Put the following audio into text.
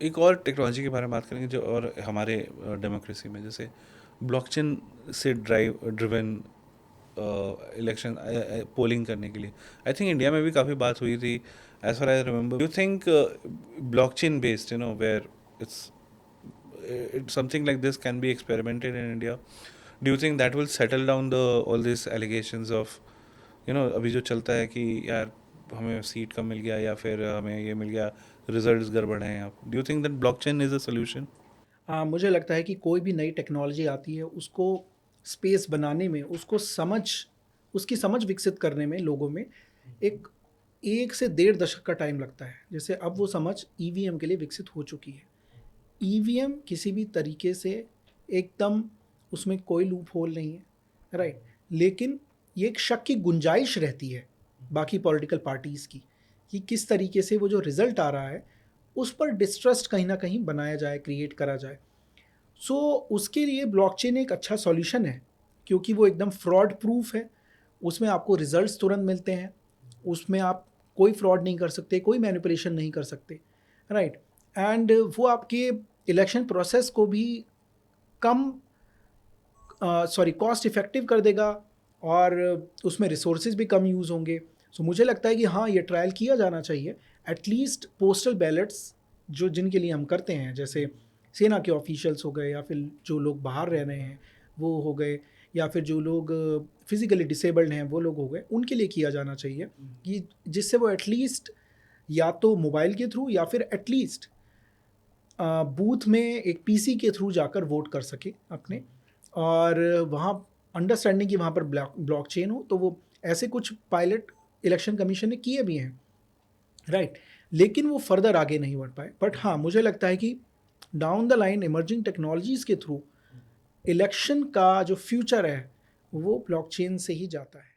एक और टेक्नोलॉजी के बारे में बात करेंगे जो और हमारे डेमोक्रेसी में, जैसे ब्लॉकचेन से ड्रिवन इलेक्शन पोलिंग करने के लिए। आई थिंक इंडिया में भी काफ़ी बात हुई थी, as far I remember. You think blockchain based, where it's something like this can be experimented in India? Do you think that will settle down the all these allegations of, अभी जो चलता है कि यार हमें सीट कम मिल गया या फिर हमें ये मिल गया, रिजल्ट्स गड़बड़ हैं? आप do you think that blockchain is a solution? हाँ, मुझे लगता है कि कोई भी नई टेक्नोलॉजी आती है, उसको स्पेस बनाने में, उसकी समझ विकसित करने में लोगों में एक 1 से डेढ़ दशक का टाइम लगता है। जैसे अब वो समझ ईवीएम के लिए विकसित हो चुकी है। ईवीएम किसी भी तरीके से एकदम, उसमें कोई लूप होल नहीं है, राइट? लेकिन ये एक शक की गुंजाइश रहती है बाकी पॉलिटिकल पार्टीज़ की, कि किस तरीके से वो जो रिज़ल्ट आ रहा है, उस पर डिस्ट्रस्ट कहीं न कहीं बनाया जाए, क्रिएट करा जाए। सो उसके लिए ब्लॉकचेन एक अच्छा सॉल्यूशन है, क्योंकि वो एकदम फ्रॉड प्रूफ है। उसमें आपको रिजल्ट्स तुरंत मिलते हैं, उसमें आप कोई फ्रॉड नहीं कर सकते, कोई मैनिपुलेशन नहीं कर सकते, राइट? एंड वो आपके इलेक्शन प्रोसेस को भी कम कॉस्ट इफ़ेक्टिव कर देगा, और उसमें रिसोर्सेज भी कम यूज़ होंगे। सो मुझे लगता है कि हाँ, ये ट्रायल किया जाना चाहिए। एटलीस्ट पोस्टल बैलेट्स जो जिनके लिए हम करते हैं, जैसे सेना के ऑफिशियल्स हो गए, या फिर जो लोग बाहर रह रहे हैं वो हो गए, या फिर जो लोग फिज़िकली डिसेबल्ड हैं वो लोग हो गए, उनके लिए किया जाना चाहिए, कि जिससे वो एटलीस्ट या तो मोबाइल के थ्रू या फिर एटलीस्ट बूथ में एक पीसी के थ्रू जाकर वोट कर सके अपने, और वहाँ अंडरस्टैंडिंग कि वहाँ पर ब्लॉकचेन हो, तो वो ऐसे कुछ पायलट इलेक्शन कमीशन ने किए भी हैं, राइट? लेकिन वो फर्दर आगे नहीं बढ़ पाए। बट हाँ, मुझे लगता है कि down the line emerging technologies के थ्रू इलेक्शन का जो फ्यूचर है, वो ब्लॉकचेन से ही जाता है।